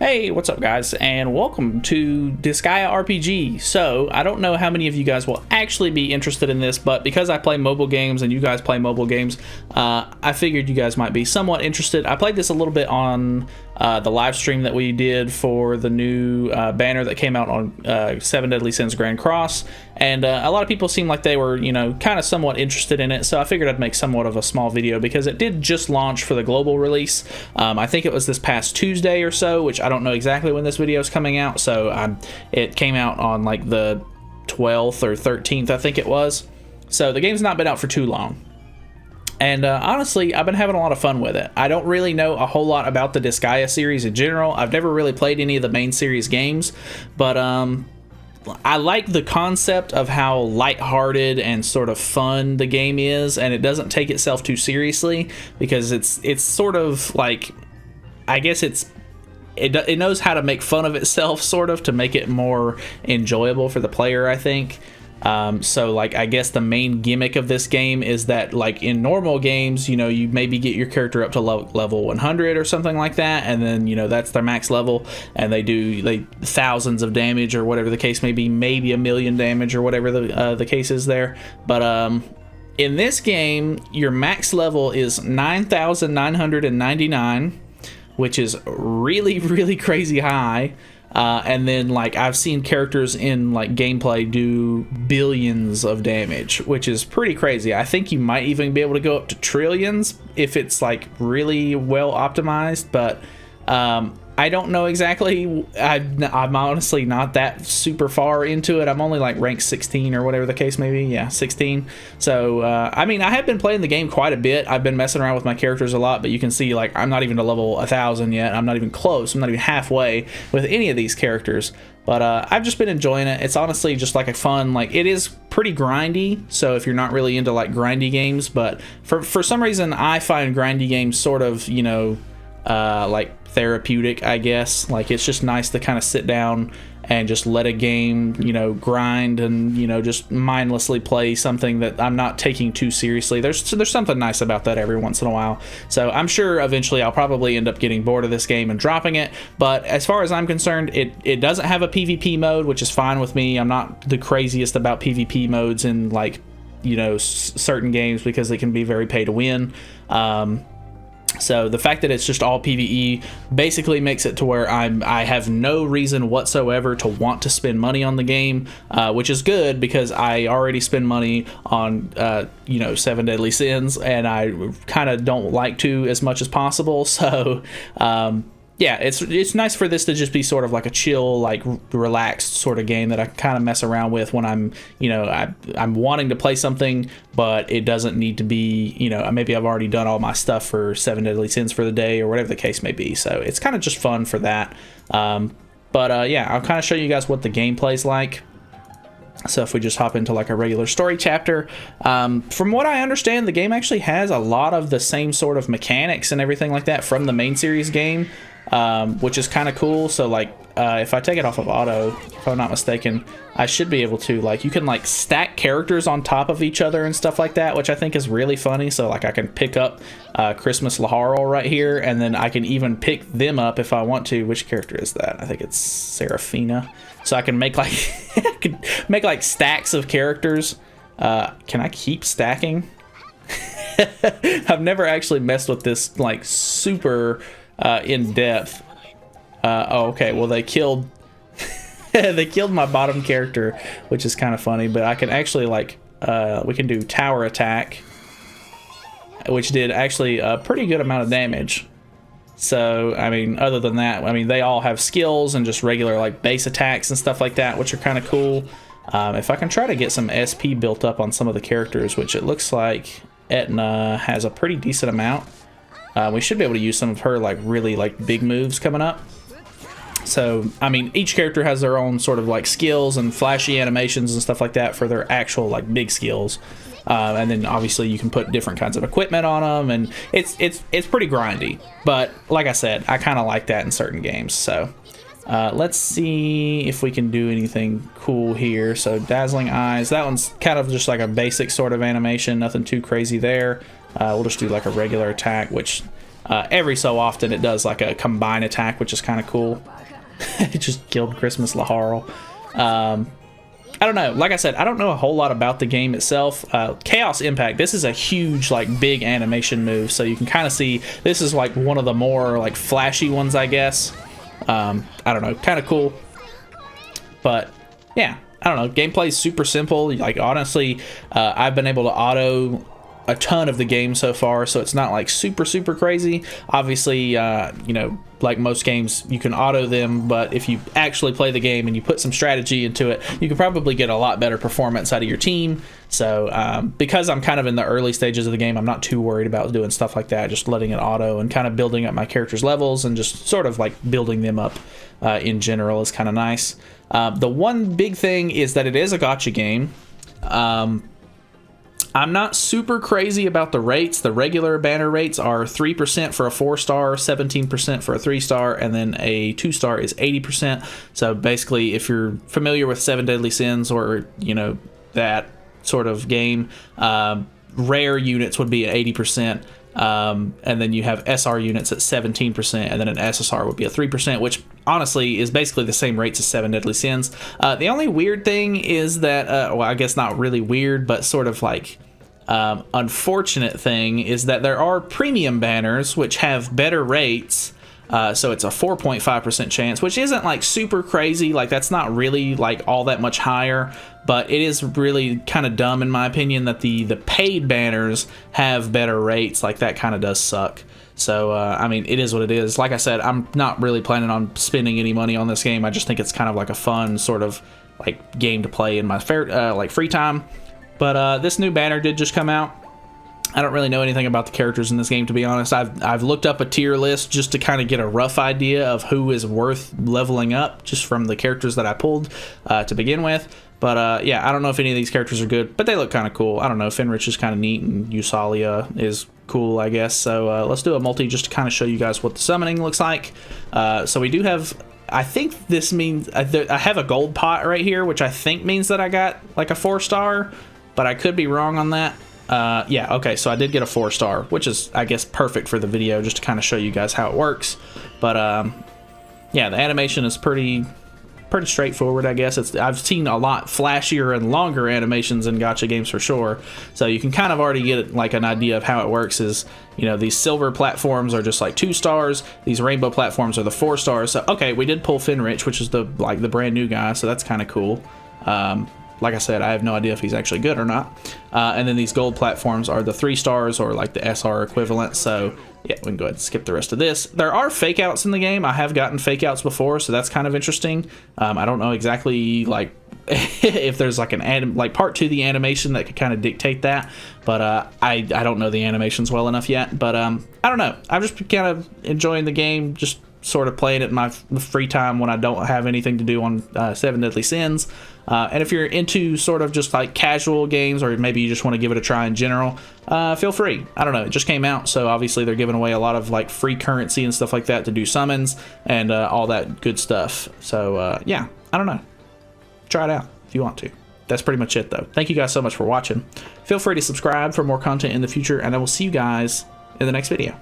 Hey, what's up guys, and welcome to Disgaea RPG. So, I don't know how many of you guys will actually be interested in this, but because I play mobile games and you guys play mobile games, I figured you guys might be somewhat interested. I played this a little bit on the live stream that we did for the new banner that came out on 7 Deadly Sins Grand Cross, and a lot of people seemed like they were, kind of somewhat interested in it, so I figured I'd make somewhat of a small video because it did just launch for the global release. I think it was this past Tuesday or so, which I don't know exactly when this video is coming out, so it came out on like the 12th or 13th, I think it was. So the game's not been out for too long. And honestly, I've been having a lot of fun with it. I don't really know a whole lot about the Disgaea series in general. I've never really played any of the main series games, but I like the concept of how lighthearted and sort of fun the game is, and it doesn't take itself too seriously because it's sort of like, I guess it knows how to make fun of itself, sort of, to make it more enjoyable for the player, I think. So like, I guess the main gimmick of this game is that, like in normal games, you maybe get your character up to level 100 or something like that, and then that's their max level, and they do thousands of damage or whatever the case may be, maybe 1,000,000 damage or whatever the case is there. But in this game, your max level is 9,999, which is really, really crazy high. And then, like, I've seen characters in like gameplay do billions of damage, which is pretty crazy. I think you might even be able to go up to trillions if it's like really well optimized, but I don't know exactly. I'm honestly not that super far into it. I'm only like rank 16 or whatever the case may be. Yeah, 16. So I mean, I have been playing the game quite a bit. I've been messing around with my characters a lot, but you can see, like, I'm not even to level 1,000 yet. I'm not even close. I'm not even halfway with any of these characters. But I've just been enjoying it. It's honestly just like a fun, like, it is pretty grindy. So if you're not really into like grindy games, but for some reason I find grindy games sort of, like therapeutic, I guess. Like, it's just nice to kind of sit down and just let a game, grind and, just mindlessly play something that I'm not taking too seriously. There's something nice about that every once in a while. So I'm sure eventually I'll probably end up getting bored of this game and dropping it. But as far as I'm concerned, it doesn't have a PvP mode, which is fine with me. I'm not the craziest about PvP modes in, like, certain games because they can be very pay to win. So the fact that it's just all PvE basically makes it to where I have no reason whatsoever to want to spend money on the game, which is good because I already spend money on 7 Deadly Sins, and I kind of don't like to as much as possible. So yeah, it's nice for this to just be sort of like a chill, like relaxed sort of game that I kind of mess around with when I'm, I'm wanting to play something, but it doesn't need to be, maybe I've already done all my stuff for 7 Deadly Sins for the day or whatever the case may be. So it's kind of just fun for that. But yeah, I'll kind of show you guys what the gameplay's like. So if we just hop into like a regular story chapter, from what I understand, the game actually has a lot of the same sort of mechanics and everything like that from the main series game, which is kind of cool. So like, if I take it off of auto, if I'm not mistaken, I should be able to, like, you can like stack characters on top of each other and stuff like that, which I think is really funny. So like, I can pick up Christmas Laharl right here, and then I can even pick them up if I want to. Which character is that? I think it's Seraphina. So I can make like I could make like stacks of characters. Can I keep stacking? I've never actually messed with this like super in depth. Oh, okay. Well, they killed they killed my bottom character, which is kind of funny. But I can actually, like, we can do tower attack, which did actually a pretty good amount of damage. So, I mean, other than that, I mean, they all have skills and just regular, like, base attacks and stuff like that, which are kind of cool. If I can try to get some SP built up on some of the characters, which it looks like Etna has a pretty decent amount, we should be able to use some of her, like, really, like, big moves coming up. So, I mean, each character has their own sort of, like, skills and flashy animations and stuff like that for their actual, like, big skills. And then obviously you can put different kinds of equipment on them, and it's pretty grindy. But like I said, I kind of like that in certain games. So let's see if we can do anything cool here. So dazzling eyes, that one's kind of just like a basic sort of animation, nothing too crazy there. We'll just do like a regular attack, which Every so often it does like a combine attack, which is kind of cool. It just killed Christmas Laharl. I don't know. Like I said, I don't know a whole lot about the game itself. Chaos Impact, this is a huge, like, big animation move, so you can kind of see this is like one of the more like flashy ones, I guess. I don't know, kind of cool. But yeah, I don't know. Gameplay is super simple. Like, honestly, I've been able to auto a ton of the game so far, so it's not like super crazy. Obviously, you know, like most games, you can auto them, but if you actually play the game and you put some strategy into it, you can probably get a lot better performance out of your team. So because I'm kind of in the early stages of the game, I'm not too worried about doing stuff like that, just letting it auto and kind of building up my characters' levels and just sort of like building them up in general is kind of nice. The one big thing is that it is a gacha game. I'm not super crazy about the rates. The regular banner rates are 3% for a 4-star, 17% for a 3-star, and then a 2-star is 80%. So basically, if you're familiar with 7 Deadly Sins or, you know, that sort of game, rare units would be at 80%. And then you have SR units at 17%, and then an SSR would be at 3%, which honestly is basically the same rates as 7 Deadly Sins. The only weird thing is that, well, I guess not really weird, but sort of like unfortunate thing is that there are premium banners which have better rates. So it's a 4.5% chance, which isn't like super crazy. Like, that's not really like all that much higher, but it is really kind of dumb in my opinion that the paid banners have better rates. Like, that kind of does suck. So I mean, it is what it is. Like I said, I'm not really planning on spending any money on this game. I just think it's kind of like a fun sort of like game to play in my like free time. But this new banner did just come out. I don't really know anything about the characters in this game, to be honest. I've looked up a tier list just to kind of get a rough idea of who is worth leveling up just from the characters that I pulled to begin with. But yeah, I don't know if any of these characters are good, but they look kind of cool. I don't know, Fenrich is kind of neat, and Usalia is cool, I guess. So let's do a multi just to kind of show you guys what the summoning looks like. So we do have, I think this means, I have a gold pot right here, which I think means that I got like a 4-star, but I could be wrong on that. Yeah, okay, so I did get a 4-star, which is, I guess, perfect for the video, just to kind of show you guys how it works. But yeah, the animation is pretty straightforward, I guess. I've seen a lot flashier and longer animations in gacha games for sure, so you can kind of already get like an idea of how it works. Is, you know, these silver platforms are just like 2 stars, these rainbow platforms are the 4 stars. So okay, we did pull Fenrich, which is the brand new guy, so that's kind of cool. Like I said, I have no idea if he's actually good or not. And then these gold platforms are the 3 stars, or like the SR equivalent. So yeah, we can go ahead and skip the rest of this. There are fake outs in the game. I have gotten fake outs before, so that's kind of interesting. I don't know exactly like if there's like part to the animation that could kind of dictate that, but I don't know the animations well enough yet. But I don't know. I'm just kind of enjoying the game, just sort of playing it in my free time when I don't have anything to do on 7 Deadly Sins. And if you're into sort of just like casual games, or maybe you just want to give it a try in general, feel free. I don't know, it just came out, so obviously they're giving away a lot of like free currency and stuff like that to do summons and all that good stuff. So yeah, I don't know, try it out if you want to. That's pretty much it though. Thank you guys so much for watching. Feel free to subscribe for more content in the future, and I will see you guys in the next video.